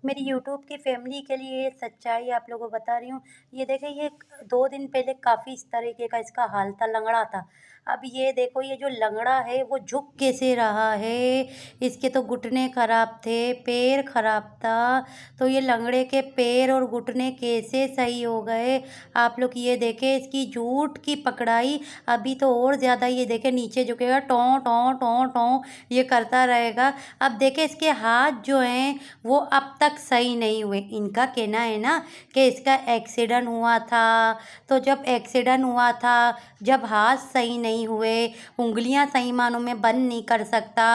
मेरी यूट्यूब की फैमिली के लिए सच्चाई आप लोगों को बता रही हूँ। ये देखिए, ये 2 दिन पहले काफ़ी इस तरीके का इसका हाल था, लंगड़ा था। अब ये देखो, ये जो लंगड़ा है वो झुक कैसे रहा है, इसके तो घुटने खराब थे, पैर खराब था, तो ये लंगड़े के पैर और घुटने कैसे सही हो गए? आप लोग ये देखें, इसकी जूट की पकड़ाई अभी तो और ज़्यादा, ये देखें नीचे झुकेगा, टौं टौं टौं टौं ये करता रहेगा। अब देखें इसके हाथ जो हैं वो अब तक सही नहीं हुए। इनका कहना है ना कि इसका एक्सीडेंट हुआ था, तो जब एक्सीडेंट हुआ था, जब हाथ सही नहीं हुए, उंगलियां सही मानों में बंद नहीं कर सकता,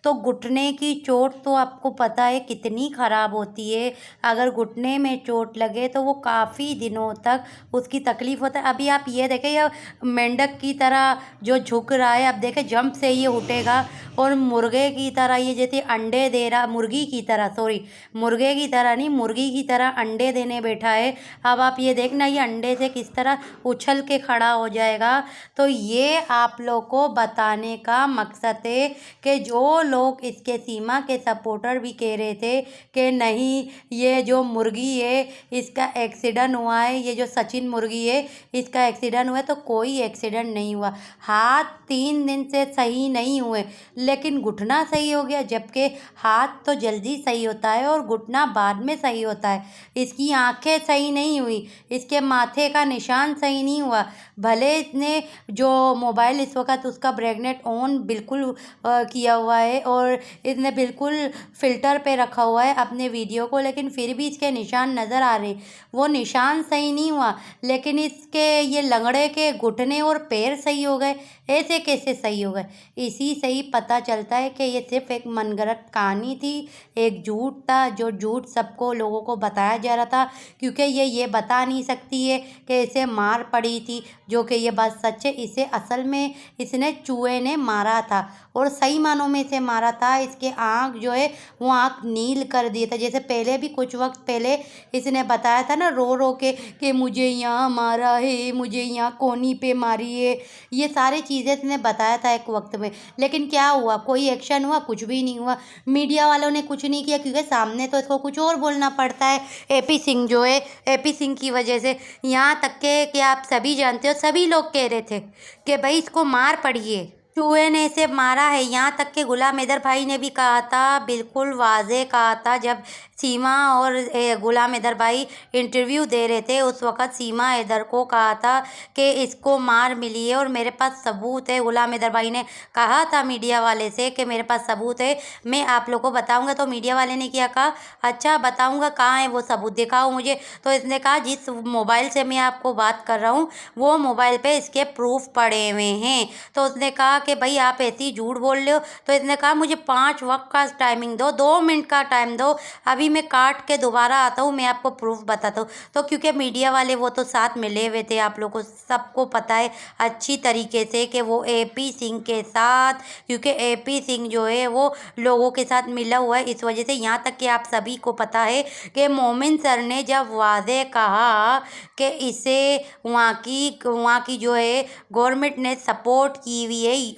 तो घुटने की चोट तो आपको पता है कितनी ख़राब होती है। अगर घुटने में चोट लगे तो वो काफ़ी दिनों तक उसकी तकलीफ़ होता है। अभी आप ये देखें, यह मेंढक की तरह जो झुक रहा है, अब देखें जंप से ये उठेगा और मुर्गे की तरह ये जैसे अंडे दे रहा, मुर्गी की तरह, सॉरी, मुर्गे की तरह नहीं, मुर्गी की तरह अंडे देने बैठा है। अब आप ये देखना, ये अंडे से किस तरह उछल के खड़ा हो जाएगा। तो ये आप लोग को बताने का मकसद है कि जो लोग इसके सीमा के सपोर्टर भी कह रहे थे कि नहीं, ये जो मुर्गी है इसका एक्सीडेंट हुआ है, ये जो सचिन मुर्गी है इसका एक्सीडेंट हुआ है, तो कोई एक्सीडेंट नहीं हुआ। हाथ 3 दिन से सही नहीं हुए, लेकिन घुटना सही हो गया, जबकि हाथ तो जल्दी सही होता है और घुटना बाद में सही होता है। इसकी आंखें सही नहीं हुई, इसके माथे का निशान सही नहीं हुआ। भले इसने जो मोबाइल इस वक्त उसका ब्राइटनेस ऑन बिल्कुल किया हुआ है और इसने बिल्कुल फ़िल्टर पे रखा हुआ है अपने वीडियो को, लेकिन फिर भी इसके निशान नज़र आ रहे। वो निशान सही नहीं हुआ, लेकिन इसके ये लंगड़े के घुटने और पैर सही हो गए। ऐसे कैसे सही हो गए? इसी से ही पता चलता है कि ये सिर्फ एक मनगढ़ंत कहानी थी, एक झूठ था, जो झूठ सबको लोगों को बताया जा रहा था, क्योंकि ये बता नहीं सकती है कि इसे मार पड़ी थी, जो कि ये बात सच है। इसे असल में इसने चूहे ने मारा था और सही मानों में इसे मारा था। इसके आँख जो है वो आँख नील कर दिए था, जैसे पहले भी कुछ वक्त पहले इसने बताया था ना, रो रो के कि मुझे यहाँ मारा है, मुझे यहाँ कोनी पे मारी है। ये सारी चीज़ें इसने बताया था एक वक्त में, लेकिन क्या हुआ? कोई एक्शन हुआ? कुछ भी नहीं हुआ। मीडिया वालों ने कुछ नहीं किया, क्योंकि सामने तो इसको कुछ और बोलना पड़ता है। एपी सिंह जो है, एपी सिंह की वजह से, यहाँ तक के कि आप सभी जानते हो, सभी लोग कह रहे थे कि भाई इसको मार पड़ी है, चूहे ने इसे मारा है। यहाँ तक के गुलाम हैदर भाई ने भी कहा था, बिल्कुल वाज़ेह कहा था, जब सीमा और गुलाम हैदर भाई इंटरव्यू दे रहे थे, उस वक़्त सीमा हैदर को कहा था कि इसको मार मिली है और मेरे पास सबूत है। गुलाम हैदर भाई ने कहा था मीडिया वाले से कि मेरे पास सबूत है, मैं आप लोग को बताऊंगा। तो मीडिया वाले ने क्या कहा? अच्छा बताऊंगा, कहाँ है वो सबूत, दिखाओ मुझे। तो इसने कहा जिस मोबाइल से मैं आपको बात कर रहा हूँ वो मोबाइल पे इसके प्रूफ पड़े हुए हैं। तो उसने कहा कि भाई आप ऐसे ही झूठ बोल रहे हो। तो इसने कहा मुझे 5 वक्त का टाइमिंग दो, 2 मिनट का टाइम दो, अभी मैं काट के दोबारा आता हूँ, मैं आपको प्रूफ बताता हूँ। तो क्योंकि मीडिया वाले वो तो साथ मिले हुए थे, आप लोग को सबको पता है अच्छी तरीके से कि वो एपी सिंह के साथ, क्योंकि एपी सिंह जो है वो लोगों के साथ मिला हुआ है, इस वजह से। यहाँ तक कि आप सभी को पता है कि मोमिन सर ने जब वादे कहा कि इसे वहाँ की जो है गवर्नमेंट ने सपोर्ट की हुई है,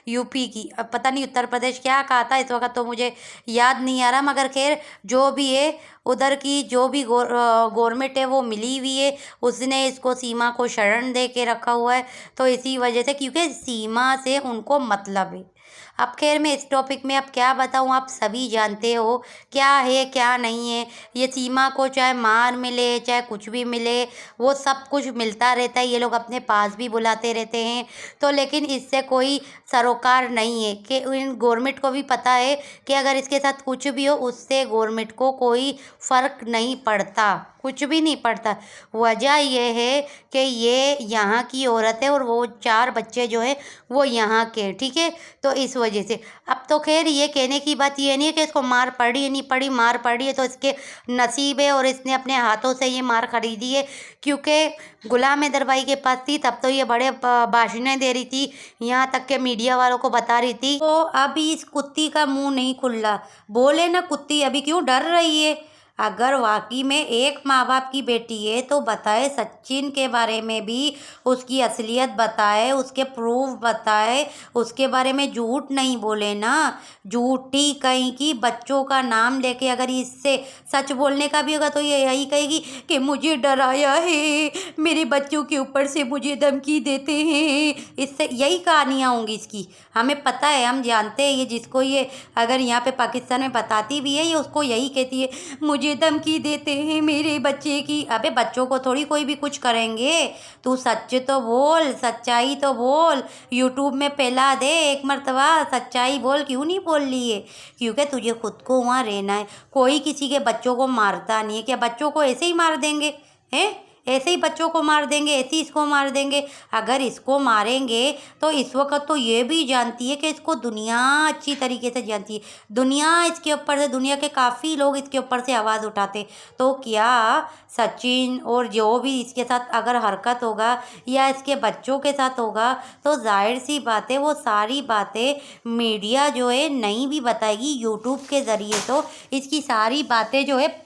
यूपी की, अब पता नहीं उत्तर प्रदेश क्या कहा था, इस वक्त तो मुझे याद नहीं आ रहा, मगर खैर जो भी है, उधर की जो भी गवर्नमेंट है वो मिली हुई है, उसने इसको सीमा को शरण दे के रखा हुआ है। तो इसी वजह से, क्योंकि सीमा से उनको मतलब है। अब खैर मैं इस टॉपिक में अब क्या बताऊँ, आप सभी जानते हो क्या है क्या नहीं है। ये सीमा को चाहे मार मिले चाहे कुछ भी मिले, वो सब कुछ मिलता रहता है, ये लोग अपने पास भी बुलाते रहते हैं। तो लेकिन इससे कोई सरोकार नहीं है कि इन गवर्नमेंट को भी पता है कि अगर इसके साथ कुछ भी हो उससे गवर्नमेंट को कोई फ़र्क नहीं पड़ता, कुछ भी नहीं पड़ता। वजह यह है कि ये यहाँ की औरत है और वो 4 बच्चे जो हैं वो यहाँ के, ठीक है। तो इस वजह से अब तो खैर ये कहने की बात ये नहीं है कि इसको मार पड़ी है, नहीं पड़ी, मार पड़ी है तो इसके नसीब है और इसने अपने हाथों से ये मार खरीदी है। क्योंकि गुलाम हैदर भाई के पास थी तब तो ये बड़े भाषणें दे रही थी, यहाँ तक के मीडिया वालों को बता रही थी। तो अभी इस कुत्ती का मुंह नहीं खुल रहा, बोले ना कुत्ती, अभी क्यों डर रही है? अगर वाकई में एक माँ बाप की बेटी है तो बताए, सचिन के बारे में भी उसकी असलियत बताए, उसके प्रूफ बताए, उसके बारे में झूठ नहीं बोले ना। झूठी कहीं की बच्चों का नाम लेके अगर इससे सच बोलने का भी होगा तो ये यही कहेगी कि मुझे डराया है, मेरे बच्चों के ऊपर से मुझे धमकी देते हैं। इससे यही कहानियाँ होंगी इसकी। हमें पता है, हम जानते हैं ये, जिसको ये अगर यहाँ पे पाकिस्तान में बताती भी है ये उसको यही कहती है, मुझे धमकी देते हैं मेरे बच्चे की। अबे बच्चों को थोड़ी कोई भी कुछ करेंगे। तू सच तो बोल, सच्चाई तो बोल, यूट्यूब में फैला दे एक मर्तबा, सच्चाई बोल। क्यों नहीं बोल रही है? क्योंकि तुझे खुद को वहाँ रहना है। कोई किसी के बच्चों को मारता नहीं है। क्या बच्चों को ऐसे ही मार देंगे? हैं, ऐसे ही बच्चों को मार देंगे, ऐसे ही इसको मार देंगे? अगर इसको मारेंगे तो इस वक्त तो ये भी जानती है कि इसको दुनिया अच्छी तरीके से जानती है। दुनिया इसके ऊपर से, दुनिया के काफ़ी लोग इसके ऊपर से आवाज़ उठाते। तो क्या सचिन और जो भी इसके साथ अगर हरकत होगा या इसके बच्चों के साथ होगा तो जाहिर सी बात है वो सारी बातें मीडिया जो है नहीं भी बताएगी। यूट्यूब के ज़रिए तो इसकी सारी बातें जो है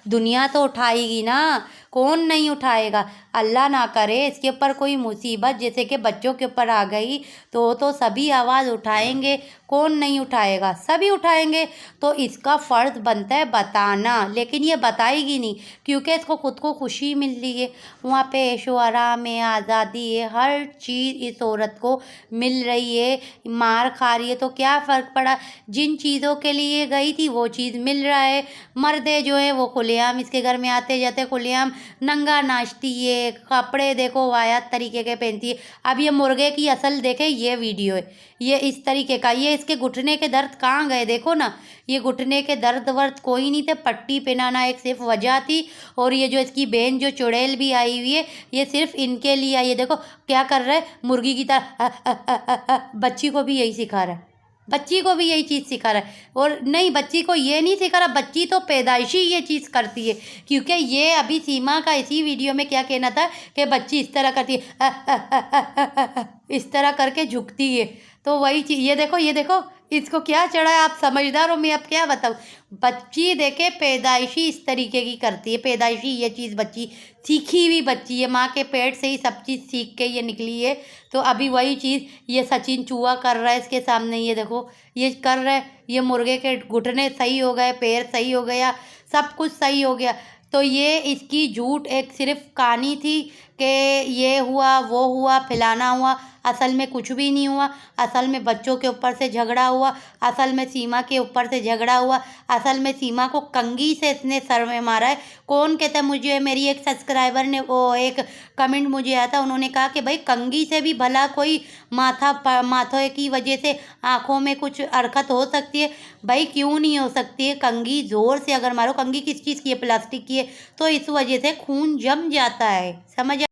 दुनिया तो उठाएगी ना। कौन नहीं उठाएगा? अल्लाह ना करे इसके ऊपर कोई मुसीबत जैसे कि बच्चों के ऊपर आ गई तो सभी आवाज़ उठाएंगे। कौन नहीं उठाएगा? सभी उठाएंगे। तो इसका फ़र्ज़ बनता है बताना, लेकिन ये बताएगी नहीं क्योंकि इसको खुद को खुशी मिल रही है। वहाँ पे ऐशो आराम है, आज़ादी है, हर चीज़ इस औरत को मिल रही है। मार खा रही है तो क्या फ़र्क पड़ा? जिन चीज़ों के लिए गई थी वो चीज़ मिल रहा है। मर्दे जो है वो खुलेआम इसके घर में आते जाते खुलेआम नंगा नाचती है, कपड़े देखो वाहियात तरीके के पहनती है। अब ये मुर्गे की असल देखे, ये वीडियो है, ये इस तरीके का। ये इसके घुटने के दर्द कहाँ गए? देखो ना, ये घुटने के दर्द वर्द कोई नहीं थे, पट्टी पहनाना एक सिर्फ वजह थी। और ये जो इसकी बहन जो चुड़ैल भी आई हुई है ये सिर्फ इनके लिए आई है। देखो क्या कर रहा है, मुर्गी की तरह बच्ची को भी यही सिखा रहा है, बच्ची को भी यही चीज़ सिखा रहा है। और नहीं, बच्ची को ये नहीं सिखा रहा, बच्ची तो पैदाइशी ये चीज़ करती है। क्योंकि ये अभी सीमा का इसी वीडियो में क्या कहना था कि बच्ची इस तरह करती है, इस तरह करके झुकती है। तो वही चीज़, ये देखो, ये देखो इसको क्या चढ़ा है। आप समझदार हो, मैं अब क्या बताऊँ। बच्ची देखे पैदाइशी इस तरीके की करती है, पैदाइशी ये चीज़ बच्ची सीखी हुई बच्ची है, माँ के पेट से ही सब चीज़ सीख के ये निकली है। तो अभी वही चीज़ ये सचिन चूहा कर रहा है इसके सामने। ये देखो ये कर रहा है, ये मुर्गे के घुटने सही हो गए, पैर सही हो गया, सब कुछ सही हो गया। तो ये इसकी झूठ एक सिर्फ कहानी थी कि ये हुआ वो हुआ फलाना हुआ। असल में कुछ भी नहीं हुआ। असल में बच्चों के ऊपर से झगड़ा हुआ, असल में सीमा के ऊपर से झगड़ा हुआ, असल में सीमा को कंघी से इसने सर में मारा है। कौन कहता है? मुझे मेरी एक सब्सक्राइबर ने वो एक कमेंट मुझे आया था, उन्होंने कहा कि भाई कंघी से भी भला कोई माथे की वजह से आँखों में कुछ हरकत हो सकती है? भाई क्यों नहीं हो सकती है? कंघी ज़ोर से अगर मारो, कंघी किस चीज़ की है? प्लास्टिक की है, तो इस वजह से खून जम जाता है। समझ